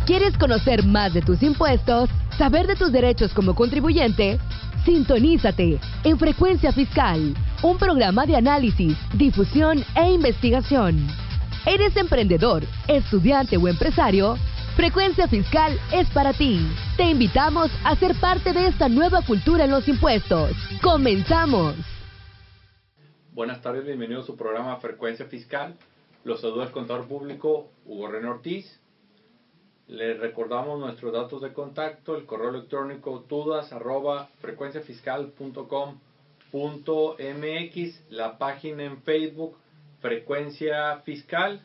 ¿Quieres conocer más de tus impuestos? ¿Saber de tus derechos como contribuyente? Sintonízate en Frecuencia Fiscal, un programa de análisis, difusión e investigación. ¿Eres emprendedor, estudiante o empresario? Frecuencia Fiscal es para ti. Te invitamos a ser parte de esta nueva cultura en los impuestos. ¡Comenzamos! Buenas tardes, bienvenidos a su programa Frecuencia Fiscal. Los saluda el contador público Hugo René Ortiz. Les recordamos nuestros datos de contacto, el correo electrónico tudas@frecuenciafiscal.com.mx, la página en Facebook Frecuencia Fiscal.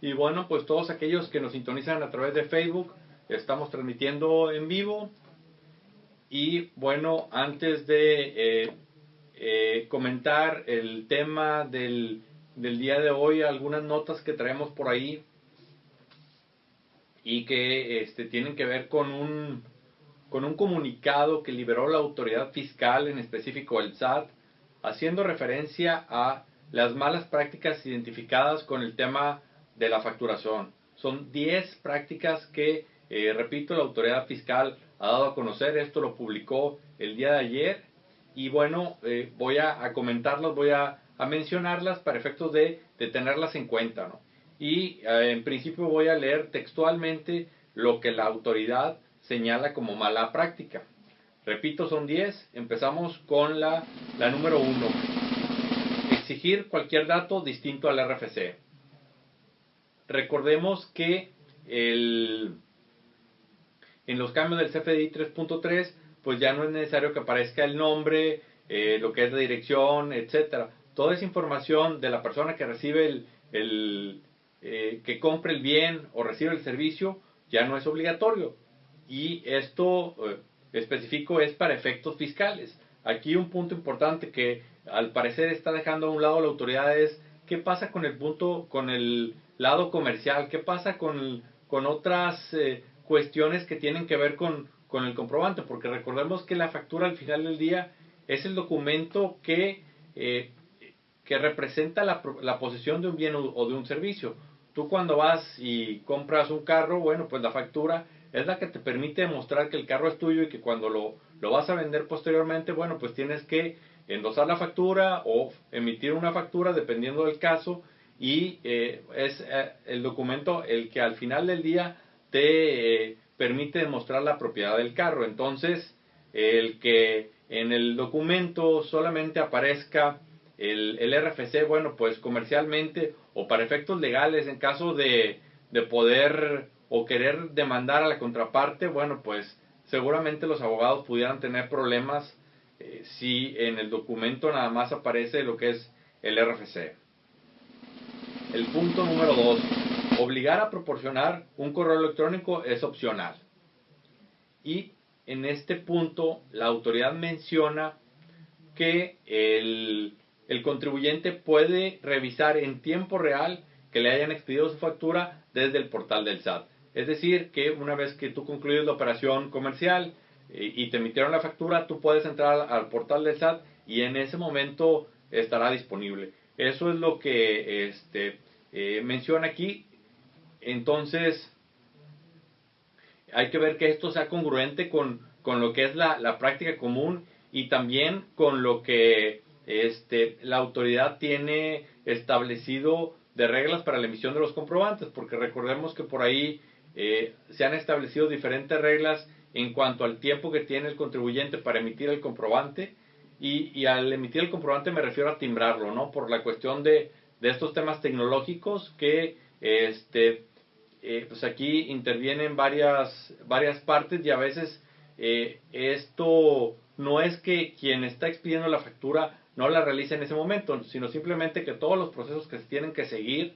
Y bueno, pues todos aquellos que nos sintonizan a través de Facebook, estamos transmitiendo en vivo. Y bueno, antes de comentar el tema del día de hoy, algunas notas que traemos por ahí y que tienen que ver con un comunicado que liberó la autoridad fiscal, en específico el SAT, haciendo referencia a las malas prácticas identificadas con el tema de la facturación. Son 10 prácticas que, repito, la autoridad fiscal ha dado a conocer. Esto lo publicó el día de ayer y bueno, voy a comentarlas, voy a mencionarlas para efectos de tenerlas en cuenta, ¿no? Y en principio voy a leer textualmente lo que la autoridad señala como mala práctica. Repito, son 10. Empezamos con la número 1. Exigir cualquier dato distinto al RFC. Recordemos que en los cambios del CFDI 3.3, pues ya no es necesario que aparezca el nombre, lo que es la dirección, etcétera. Toda esa información de la persona que recibe que compre el bien o recibe el servicio ya no es obligatorio. Y esto específico es para efectos fiscales. Aquí un punto importante que al parecer está dejando a un lado la autoridad es qué pasa con el lado comercial, qué pasa con otras cuestiones que tienen que ver con el comprobante, porque recordemos que la factura al final del día es el documento que representa la posesión de un bien o de un servicio. Tú cuando vas y compras un carro, bueno, pues la factura es la que te permite demostrar que el carro es tuyo y que cuando lo vas a vender posteriormente, bueno, pues tienes que endosar la factura o emitir una factura dependiendo del caso y es el documento el que al final del día te permite demostrar la propiedad del carro. Entonces, el que en el documento solamente aparezca el RFC, bueno, pues comercialmente o para efectos legales, en caso de poder o querer demandar a la contraparte, bueno, pues seguramente los abogados pudieran tener problemas si en el documento nada más aparece lo que es el RFC. El punto número 2, obligar a proporcionar un correo electrónico es opcional. Y en este punto la autoridad menciona que el contribuyente puede revisar en tiempo real que le hayan expedido su factura desde el portal del SAT. Es decir, que una vez que tú concluyes la operación comercial y te emitieron la factura, tú puedes entrar al portal del SAT y en ese momento estará disponible. Eso es lo que menciona aquí. Entonces, hay que ver que esto sea congruente con lo que es la práctica común y también con lo que la autoridad tiene establecido de reglas para la emisión de los comprobantes, porque recordemos que por ahí se han establecido diferentes reglas en cuanto al tiempo que tiene el contribuyente para emitir el comprobante y al emitir el comprobante me refiero a timbrarlo, ¿no? Por la cuestión de estos temas tecnológicos que pues aquí intervienen varias partes y a veces esto no es que quien está expidiendo la factura no la realice en ese momento, sino simplemente que todos los procesos que se tienen que seguir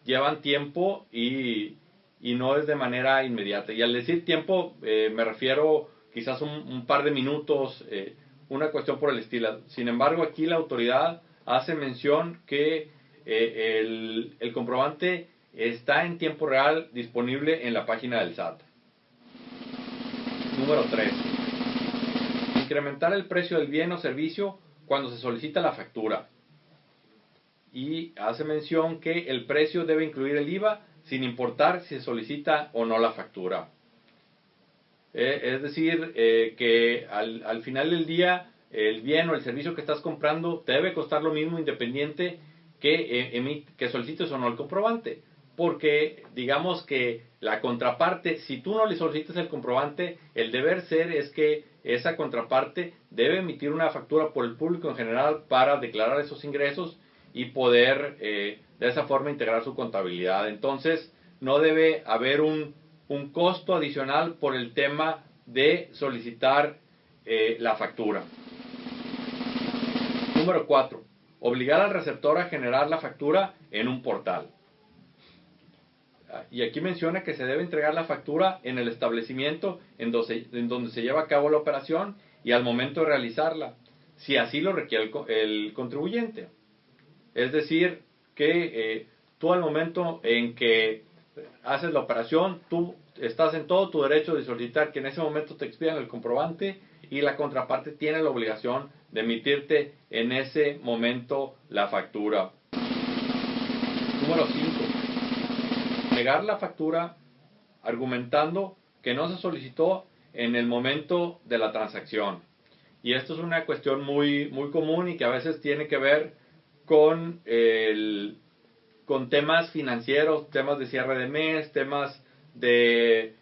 llevan tiempo y no es de manera inmediata. Y al decir tiempo me refiero quizás un par de minutos, una cuestión por el estilo. Sin embargo, aquí la autoridad hace mención que el comprobante está en tiempo real disponible en la página del SAT. Número 3. Incrementar el precio del bien o servicio cuando se solicita la factura. Y hace mención que el precio debe incluir el IVA sin importar si se solicita o no la factura. Es decir, que al final del día, el bien o el servicio que estás comprando te debe costar lo mismo independiente que solicites o no el comprobante. Porque digamos que la contraparte, si tú no le solicitas el comprobante, el deber ser es que esa contraparte debe emitir una factura por el público en general para declarar esos ingresos y poder de esa forma integrar su contabilidad. Entonces, no debe haber un costo adicional por el tema de solicitar la factura. Número 4. Obligar al receptor a generar la factura en un portal. Y aquí menciona que se debe entregar la factura en el establecimiento en donde se lleva a cabo la operación y al momento de realizarla, si así lo requiere el contribuyente. Es decir, que tú al momento en que haces la operación, tú estás en todo tu derecho de solicitar que en ese momento te expidan el comprobante y la contraparte tiene la obligación de emitirte en ese momento la factura. Número 5. Negar la factura argumentando que no se solicitó en el momento de la transacción. Y esto es una cuestión muy común y que a veces tiene que ver con temas financieros, temas de cierre de mes, temas de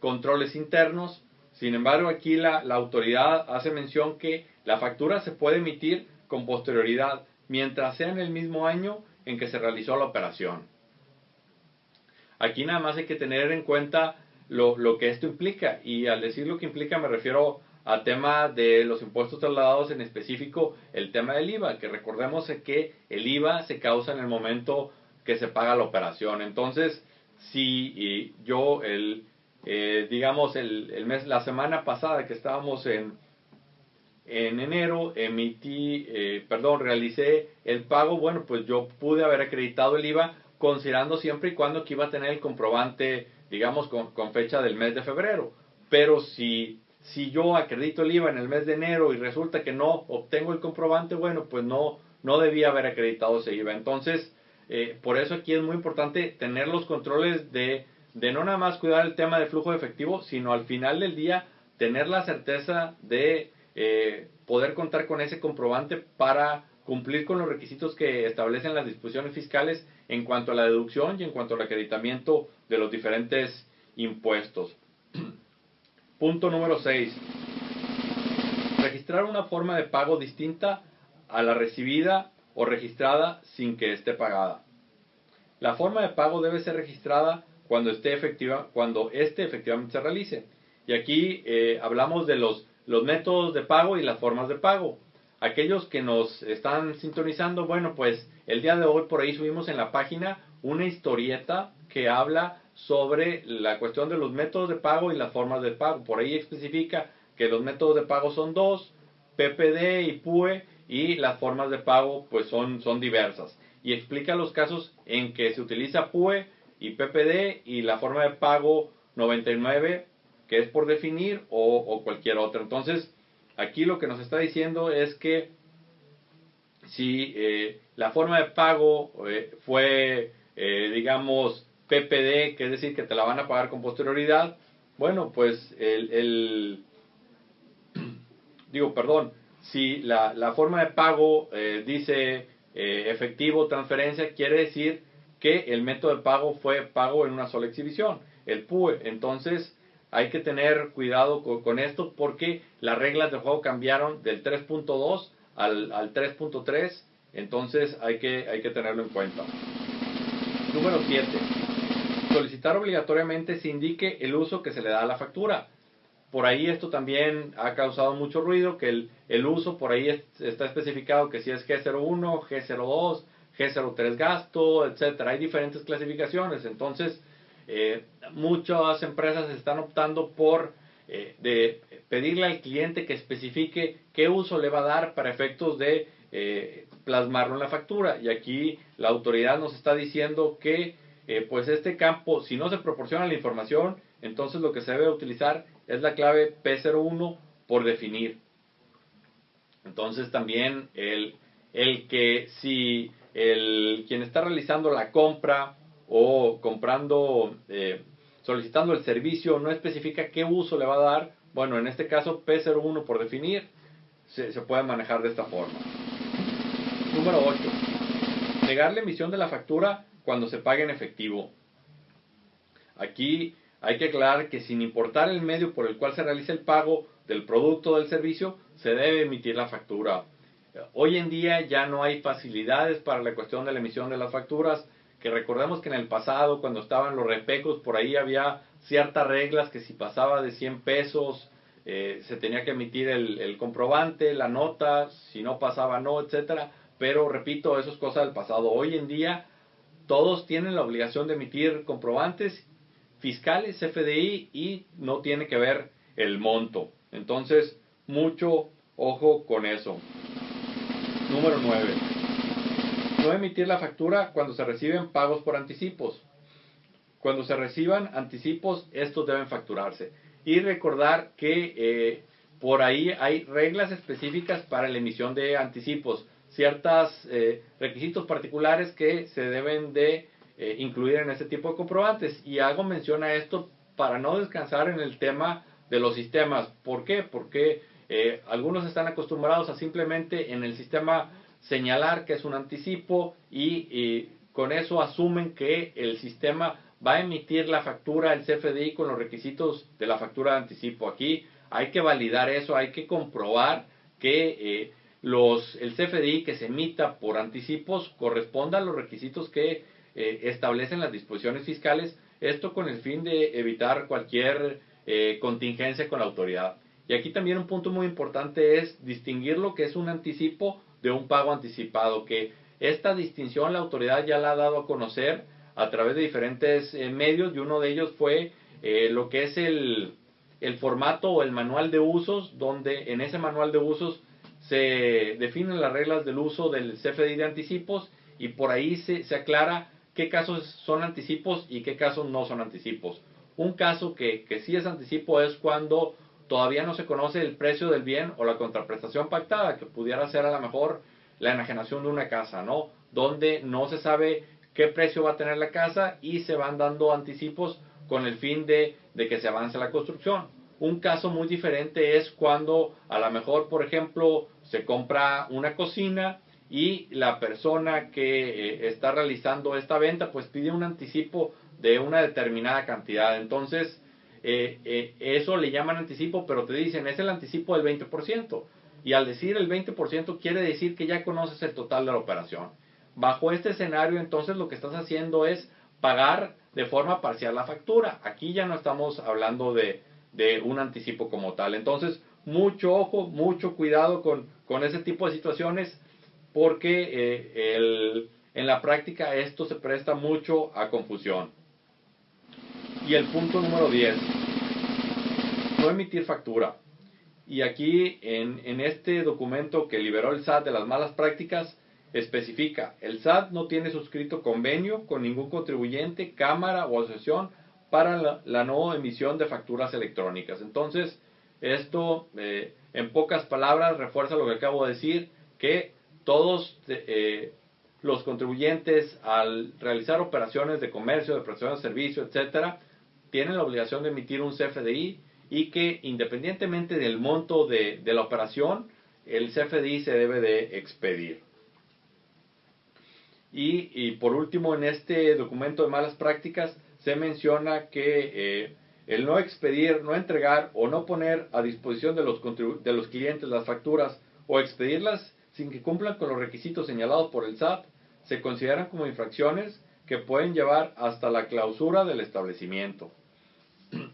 controles internos. Sin embargo, aquí la autoridad hace mención que la factura se puede emitir con posterioridad, mientras sea en el mismo año en que se realizó la operación. Aquí nada más hay que tener en cuenta lo que esto implica, y al decir lo que implica me refiero al tema de los impuestos trasladados, en específico el tema del IVA, que recordemos que el IVA se causa en el momento que se paga la operación. Entonces, si yo digamos el mes, la semana pasada que estábamos en enero, realicé el pago, bueno, pues yo pude haber acreditado el IVA considerando siempre y cuando que iba a tener el comprobante, digamos, con fecha del mes de febrero. Pero si yo acredito el IVA en el mes de enero y resulta que no obtengo el comprobante, bueno, pues no debía haber acreditado ese IVA. Entonces, por eso aquí es muy importante tener los controles de no nada más cuidar el tema de flujo de efectivo, sino al final del día tener la certeza de poder contar con ese comprobante para cumplir con los requisitos que establecen las disposiciones fiscales en cuanto a la deducción y en cuanto al acreditamiento de los diferentes impuestos. Punto número 6. Registrar una forma de pago distinta a la recibida o registrada sin que esté pagada. La forma de pago debe ser registrada cuando este efectivamente se realice. Y aquí hablamos de los métodos de pago y las formas de pago. Aquellos que nos están sintonizando, bueno, pues el día de hoy por ahí subimos en la página una historieta que habla sobre la cuestión de los métodos de pago y las formas de pago. Por ahí especifica que los métodos de pago son dos, PPD y PUE, y las formas de pago pues son diversas. Y explica los casos en que se utiliza PUE y PPD y la forma de pago 99, que es por definir, o cualquier otra. Entonces, aquí lo que nos está diciendo es que si la forma de pago fue, digamos, PPD, que es decir, que te la van a pagar con posterioridad, bueno, pues si la forma de pago dice efectivo, transferencia, quiere decir que el método de pago fue pago en una sola exhibición, el PUE. Entonces, hay que tener cuidado con esto porque las reglas de juego cambiaron del 3.2 al 3.3, entonces hay que tenerlo en cuenta. Número 7. Solicitar obligatoriamente se indique el uso que se le da a la factura. Por ahí esto también ha causado mucho ruido, que el uso por ahí está especificado que si es G01, G02, G03 gasto, etcétera. Hay diferentes clasificaciones, entonces muchas empresas están optando por de pedirle al cliente que especifique qué uso le va a dar para efectos de plasmarlo en la factura. Y aquí la autoridad nos está diciendo que pues este campo, si no se proporciona la información, entonces lo que se debe utilizar es la clave P01 por definir. Entonces también el que si quien está realizando la compra o comprando, solicitando el servicio, no especifica qué uso le va a dar, bueno, en este caso P01 por definir, se puede manejar de esta forma. Número 8. Negar la emisión de la factura cuando se pague en efectivo. Aquí hay que aclarar que sin importar el medio por el cual se realiza el pago del producto o del servicio, se debe emitir la factura. Hoy en día ya no hay facilidades para la cuestión de la emisión de las facturas, que recordemos que en el pasado, cuando estaban los repecos, por ahí había ciertas reglas que si pasaba de 100 pesos, se tenía que emitir el comprobante, la nota, si no pasaba no, etcétera. Pero repito, eso es cosa del pasado. Hoy en día todos tienen la obligación de emitir comprobantes fiscales, CFDI, y no tiene que ver el monto. Entonces, mucho ojo con eso. Número 9. No emitir la factura cuando se reciben pagos por anticipos. Cuando se reciban anticipos, estos deben facturarse. Y recordar que por ahí hay reglas específicas para la emisión de anticipos. Ciertos requisitos particulares que se deben de incluir en este tipo de comprobantes. Y hago mención a esto para no descansar en el tema de los sistemas. ¿Por qué? Porque algunos están acostumbrados a simplemente en el sistema señalar que es un anticipo y con eso asumen que el sistema va a emitir la factura, el CFDI, con los requisitos de la factura de anticipo. Aquí hay que validar eso, hay que comprobar que el CFDI que se emita por anticipos corresponda a los requisitos que establecen las disposiciones fiscales, esto con el fin de evitar cualquier contingencia con la autoridad. Y aquí también un punto muy importante es distinguir lo que es un anticipo de un pago anticipado, que esta distinción la autoridad ya la ha dado a conocer a través de diferentes medios, y uno de ellos fue lo que es el formato o el manual de usos, donde en ese manual de usos se definen las reglas del uso del CFDI de anticipos, y por ahí se aclara qué casos son anticipos y qué casos no son anticipos. Un caso que sí es anticipo es cuando todavía no se conoce el precio del bien o la contraprestación pactada, que pudiera ser a lo mejor la enajenación de una casa, ¿no? Donde no se sabe qué precio va a tener la casa y se van dando anticipos con el fin de que se avance la construcción. Un caso muy diferente es cuando a lo mejor, por ejemplo, se compra una cocina y la persona que está realizando esta venta pues pide un anticipo de una determinada cantidad. Entonces, eso le llaman anticipo, pero te dicen es el anticipo del 20%. Y al decir el 20% quiere decir que ya conoces el total de la operación. Bajo este escenario, entonces lo que estás haciendo es pagar de forma parcial la factura. Aquí ya no estamos hablando de un anticipo como tal. Entonces, mucho ojo, mucho cuidado con ese tipo de situaciones, porque en la práctica esto se presta mucho a confusión. Y el punto número 10, no emitir factura. Y aquí en este documento que liberó el SAT de las malas prácticas, especifica, el SAT no tiene suscrito convenio con ningún contribuyente, cámara o asociación para la no emisión de facturas electrónicas. Entonces, esto en pocas palabras refuerza lo que acabo de decir, que todos los contribuyentes al realizar operaciones de comercio, de prestación de servicio, etcétera, tienen la obligación de emitir un CFDI, y que independientemente del monto de la operación, el CFDI se debe de expedir. Y por último, en este documento de malas prácticas se menciona que el no expedir, no entregar o no poner a disposición de los clientes las facturas o expedirlas sin que cumplan con los requisitos señalados por el SAT, se consideran como infracciones que pueden llevar hasta la clausura del establecimiento.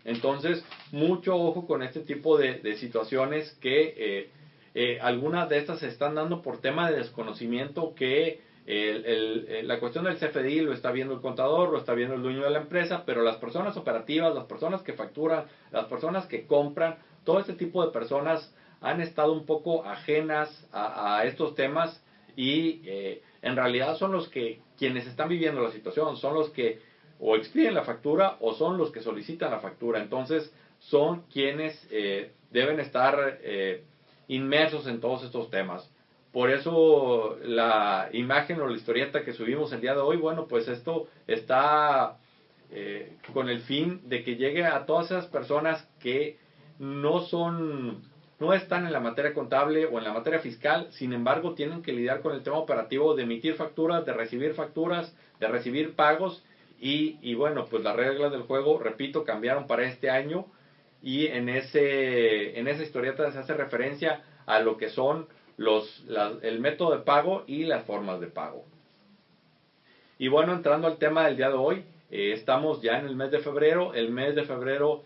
Entonces, mucho ojo con este tipo de situaciones que algunas de estas se están dando por tema de desconocimiento, que la cuestión del CFDI lo está viendo el contador, lo está viendo el dueño de la empresa, pero las personas operativas, las personas que facturan, las personas que compran, todo este tipo de personas han estado un poco ajenas a estos temas, y en realidad son quienes están viviendo la situación, son los que o expiden la factura o son los que solicitan la factura. Entonces son quienes deben estar inmersos en todos estos temas. por eso la imagen o la historieta que subimos el día de hoy, bueno, pues esto está con el fin de que llegue a todas esas personas que no están en la materia contable o en la materia fiscal, sin embargo tienen que lidiar con el tema operativo de emitir facturas, de recibir pagos y bueno, pues las reglas del juego, repito, cambiaron para este año y en esa historieta se hace referencia a lo que son el método de pago y las formas de pago. Y bueno, entrando al tema del día de hoy, estamos ya en el mes de febrero. El mes de febrero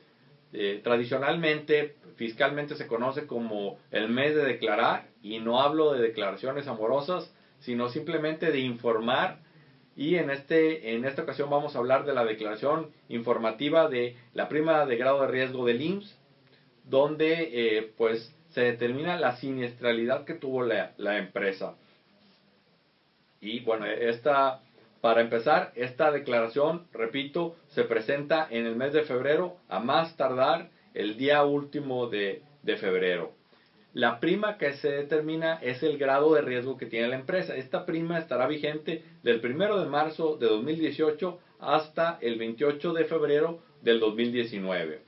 tradicionalmente, fiscalmente se conoce como el mes de declarar, y no hablo de declaraciones amorosas, sino simplemente de informar. Y en esta ocasión vamos a hablar de la declaración informativa de la prima de grado de riesgo del IMSS, donde pues se determina la siniestralidad que tuvo la empresa. Y bueno, para empezar, esta declaración, repito, se presenta en el mes de febrero, a más tardar el día último de febrero. La prima que se determina es el grado de riesgo que tiene la empresa. Esta prima estará vigente del 1 de marzo de 2018 hasta el 28 de febrero del 2019.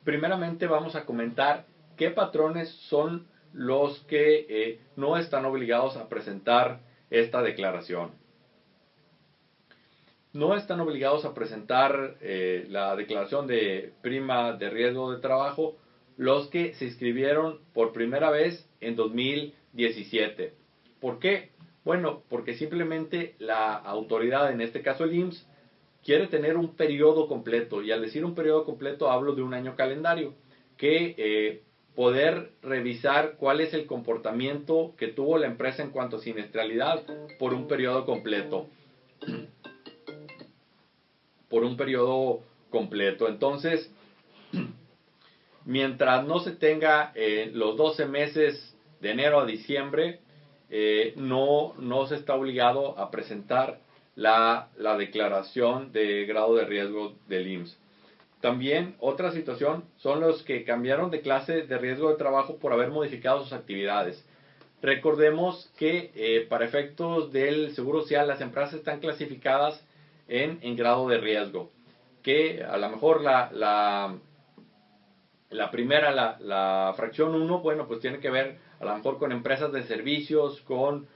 Primeramente vamos a comentar qué patrones son los que no están obligados a presentar esta declaración. No están obligados a presentar la declaración de prima de riesgo de trabajo los que se inscribieron por primera vez en 2017. ¿Por qué? Bueno, porque simplemente la autoridad, en este caso el IMSS, quiere tener un periodo completo, y al decir un periodo completo hablo de un año calendario, que poder revisar cuál es el comportamiento que tuvo la empresa en cuanto a siniestralidad por un periodo completo. Entonces, mientras no se tenga los 12 meses de enero a diciembre, no se está obligado a presentar la declaración de grado de riesgo del IMSS. También otra situación son los que cambiaron de clase de riesgo de trabajo por haber modificado sus actividades. Recordemos que para efectos del Seguro Social las empresas están clasificadas en grado de riesgo, que a lo mejor la primera, la fracción 1, bueno, pues tiene que ver a lo mejor con empresas de servicios, con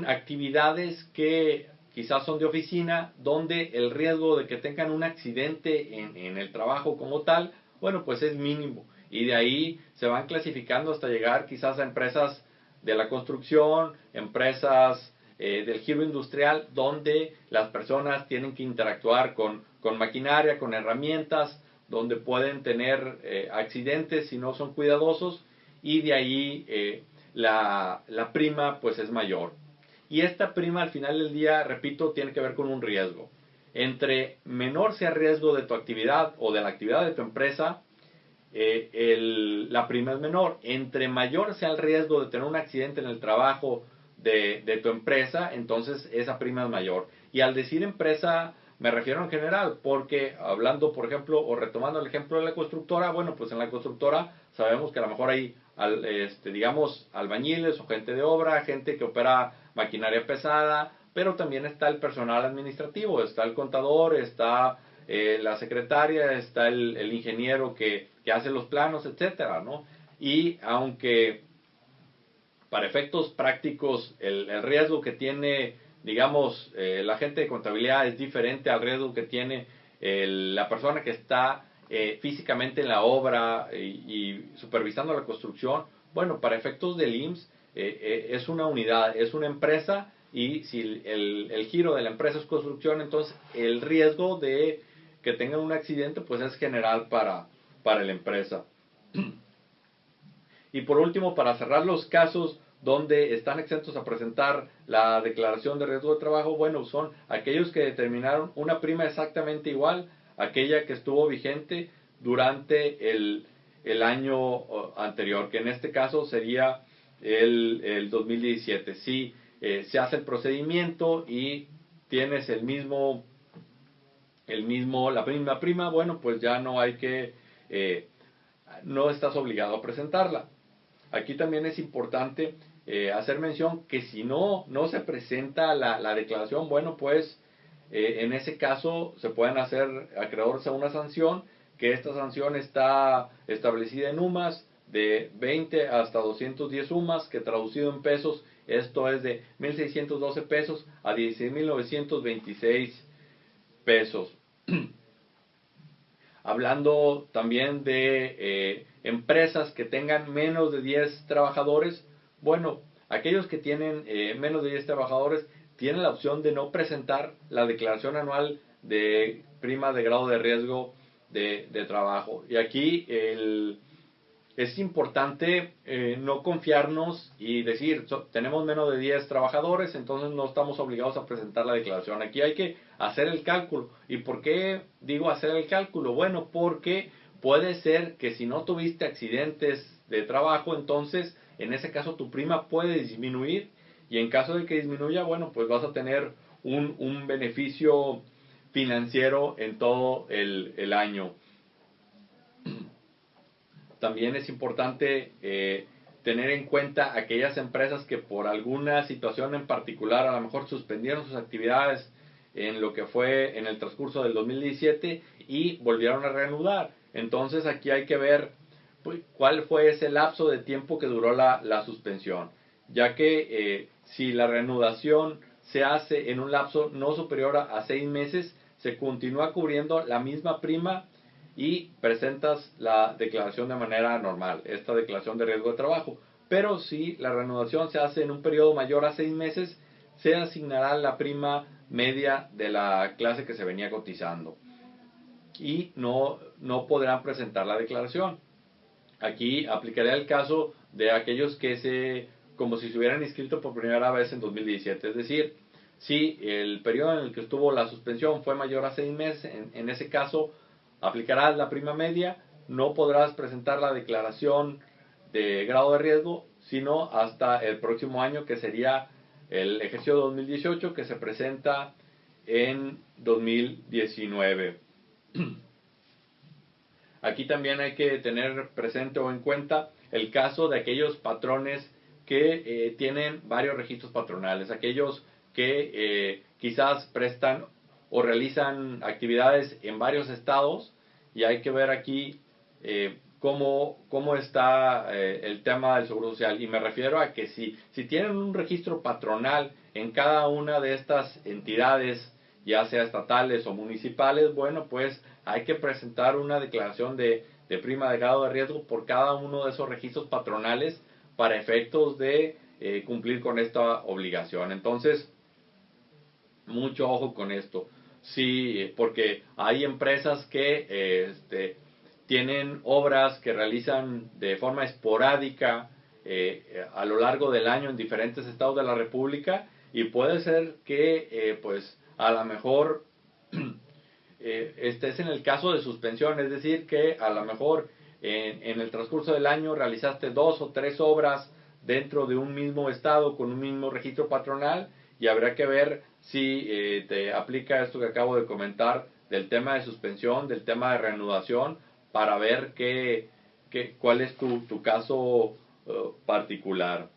actividades que quizás son de oficina, donde el riesgo de que tengan un accidente en el trabajo como tal, bueno, pues es mínimo. Y de ahí se van clasificando hasta llegar quizás a empresas de la construcción, empresas del giro industrial, donde las personas tienen que interactuar con maquinaria, con herramientas, donde pueden tener accidentes si no son cuidadosos, y de ahí la prima pues es mayor. Y esta prima al final del día, repito, tiene que ver con un riesgo. Entre menor sea el riesgo de tu actividad o de la actividad de tu empresa, la prima es menor. Entre mayor sea el riesgo de tener un accidente en el trabajo de tu empresa, entonces esa prima es mayor. Y al decir empresa me refiero en general, porque hablando, por ejemplo, o retomando el ejemplo de la constructora, bueno, pues en la constructora sabemos que a lo mejor hay, digamos, albañiles o gente de obra, gente que opera maquinaria pesada, pero también está el personal administrativo, está el contador, está la secretaria, está el ingeniero que hace los planos, etcétera, ¿no? Y aunque para efectos prácticos el riesgo que tiene, digamos, la gente de contabilidad es diferente al riesgo que tiene la persona que está físicamente en la obra y supervisando la construcción. Bueno, para efectos del IMSS es una unidad, es una empresa, y si el giro de la empresa es construcción, entonces el riesgo de que tengan un accidente pues es general para la empresa. Y por último, para cerrar los casos donde están exentos a presentar la declaración de riesgo de trabajo, bueno, son aquellos que determinaron una prima exactamente igual a aquella que estuvo vigente durante el año anterior, que en este caso sería el 2017. Si se hace el procedimiento y tienes la misma prima, bueno, pues ya no hay no estás obligado a presentarla. Aquí también es importante hacer mención que si no se presenta la declaración, bueno, pues en ese caso se pueden hacer acreedores a una sanción, que esta sanción está establecida en UMAS de 20 hasta 210 UMAS, que traducido en pesos, esto es de 1.612 pesos a 16.926 pesos. Hablando también de empresas que tengan menos de 10 trabajadores, bueno, aquellos que tienen menos de 10 trabajadores tienen la opción de no presentar la declaración anual de prima de grado de riesgo de trabajo. Y aquí es importante no confiarnos y decir, tenemos menos de 10 trabajadores, entonces no estamos obligados a presentar la declaración. Aquí hay que hacer el cálculo. ¿Y por qué digo hacer el cálculo? Bueno, porque puede ser que si no tuviste accidentes de trabajo, entonces en ese caso tu prima puede disminuir, y en caso de que disminuya, bueno, pues vas a tener un beneficio financiero en todo el año. También es importante tener en cuenta aquellas empresas que por alguna situación en particular a lo mejor suspendieron sus actividades en lo que fue en el transcurso del 2017 y volvieron a reanudar. Entonces aquí hay que ver pues, cuál fue ese lapso de tiempo que duró la suspensión, ya que si la reanudación se hace en un lapso no superior a 6 meses, se continúa cubriendo la misma prima y presentas la declaración de manera normal, esta declaración de riesgo de trabajo. Pero si la reanudación se hace en un periodo mayor a 6 meses, se asignará la prima media de la clase que se venía cotizando y no podrán presentar la declaración. Aquí aplicaría el caso de aquellos que como si se hubieran inscrito por primera vez en 2017, es decir, si el periodo en el que estuvo la suspensión fue mayor a 6 meses, en ese caso aplicarás la prima media, no podrás presentar la declaración de grado de riesgo, sino hasta el próximo año, que sería el ejercicio 2018, que se presenta en 2019. Aquí también hay que tener presente o en cuenta el caso de aquellos patrones que tienen varios registros patronales, aquellos que quizás prestan o realizan actividades en varios estados, y hay que ver aquí cómo está el tema del Seguro Social. Y me refiero a que si tienen un registro patronal en cada una de estas entidades, ya sea estatales o municipales, bueno, pues hay que presentar una declaración de prima de grado de riesgo por cada uno de esos registros patronales para efectos de cumplir con esta obligación. Entonces, mucho ojo con esto. Sí, porque hay empresas que tienen obras que realizan de forma esporádica a lo largo del año en diferentes estados de la República, y puede ser que pues a lo mejor estés en el caso de suspensión, es decir, que a lo mejor en el transcurso del año realizaste 2 o 3 obras dentro de un mismo estado con un mismo registro patronal, y habrá que ver si te aplica esto que acabo de comentar del tema de suspensión, del tema de reanudación, para ver cuál es tu caso particular.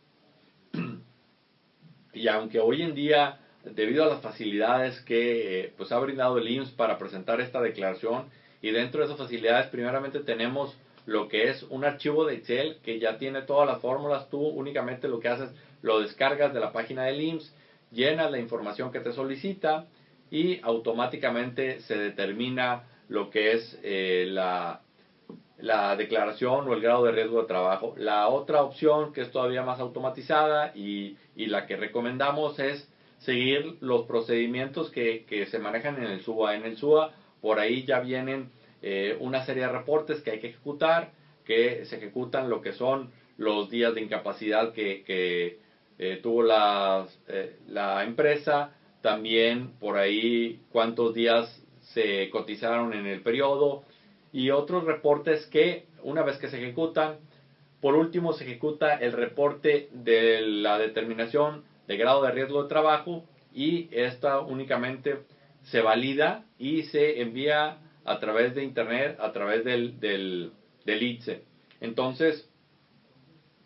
Y aunque hoy en día, debido a las facilidades que pues ha brindado el IMSS para presentar esta declaración, y dentro de esas facilidades primeramente tenemos lo que es un archivo de Excel que ya tiene todas las fórmulas, tú únicamente lo que haces, lo descargas de la página del IMSS, llenas la información que te solicita y automáticamente se determina lo que es la declaración o el grado de riesgo de trabajo. La otra opción, que es todavía más automatizada y la que recomendamos, es seguir los procedimientos que se manejan en el SUA. En el SUA por ahí ya vienen una serie de reportes que hay que ejecutar, que se ejecutan lo que son los días de incapacidad que tuvo la empresa, también por ahí cuántos días se cotizaron en el periodo, y otros reportes que una vez que se ejecutan, por último se ejecuta el reporte de la determinación de grado de riesgo de trabajo, y esta únicamente se valida y se envía a través de internet, a través del ITSE. Entonces,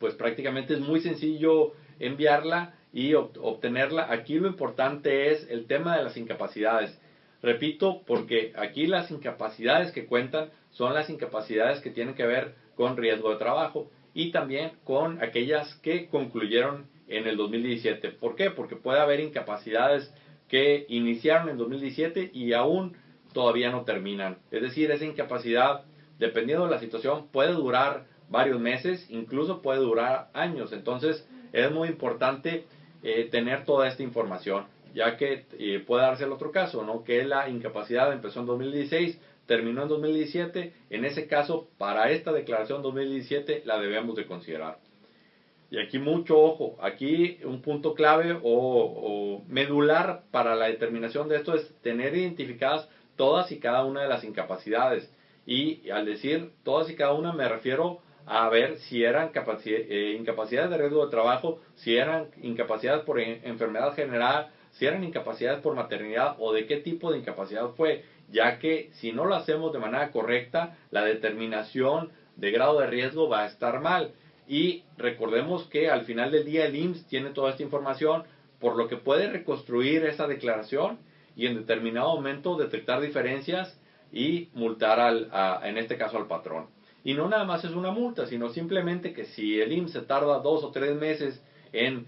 pues prácticamente es muy sencillo enviarla y obtenerla. Aquí lo importante es el tema de las incapacidades. Repito, porque aquí las incapacidades que cuentan son las incapacidades que tienen que ver con riesgo de trabajo y también con aquellas que concluyeron en el 2017. ¿Por qué? Porque puede haber incapacidades que iniciaron en 2017 y aún todavía no terminan. Es decir, esa incapacidad, dependiendo de la situación, puede durar varios meses, incluso puede durar años. Entonces, es muy importante tener toda esta información, ya que puede darse el otro caso, ¿no? Que la incapacidad empezó en 2016, terminó en 2017. En ese caso, para esta declaración 2017 la debemos de considerar. Y aquí mucho ojo, aquí un punto clave o medular para la determinación de esto es tener identificadas todas y cada una de las incapacidades. Y al decir todas y cada una me refiero a ver si eran incapacidades de riesgo de trabajo, si eran incapacidades por enfermedad general, si eran incapacidades por maternidad o de qué tipo de incapacidad fue, ya que si no lo hacemos de manera correcta, la determinación de grado de riesgo va a estar mal. Y recordemos que al final del día el IMSS tiene toda esta información, por lo que puede reconstruir esa declaración y en determinado momento detectar diferencias y multar en este caso al patrón. Y no nada más es una multa, sino simplemente que si el IMSS se tarda 2 o 3 meses en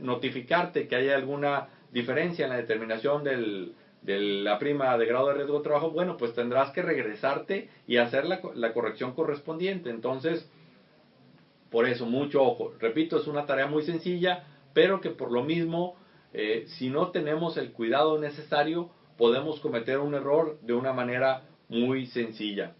notificarte que hay alguna diferencia en la determinación de la prima de grado de riesgo de trabajo, bueno, pues tendrás que regresarte y hacer la corrección correspondiente. Entonces, por eso, mucho ojo. Repito, es una tarea muy sencilla, pero que por lo mismo, si no tenemos el cuidado necesario, podemos cometer un error de una manera muy sencilla.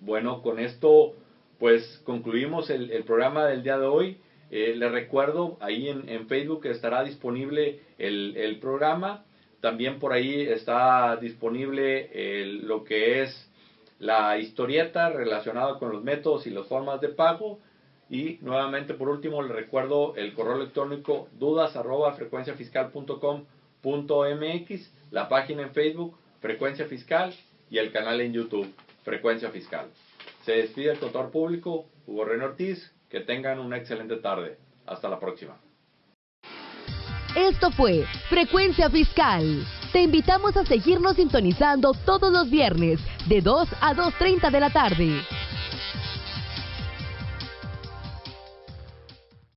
Bueno, con esto pues concluimos el programa del día de hoy. Les recuerdo, ahí en Facebook estará disponible el programa. También por ahí está disponible lo que es la historieta relacionada con los métodos y las formas de pago. Y nuevamente, por último, les recuerdo el correo electrónico dudas@frecuenciafiscal.com.mx, la página en Facebook Frecuencia Fiscal y el canal en YouTube Frecuencia Fiscal. Se despide el contador público Hugo René Ortiz. Que tengan una excelente tarde. Hasta la próxima. Esto fue Frecuencia Fiscal. Te invitamos a seguirnos sintonizando todos los viernes de 2 a 2:30 de la tarde.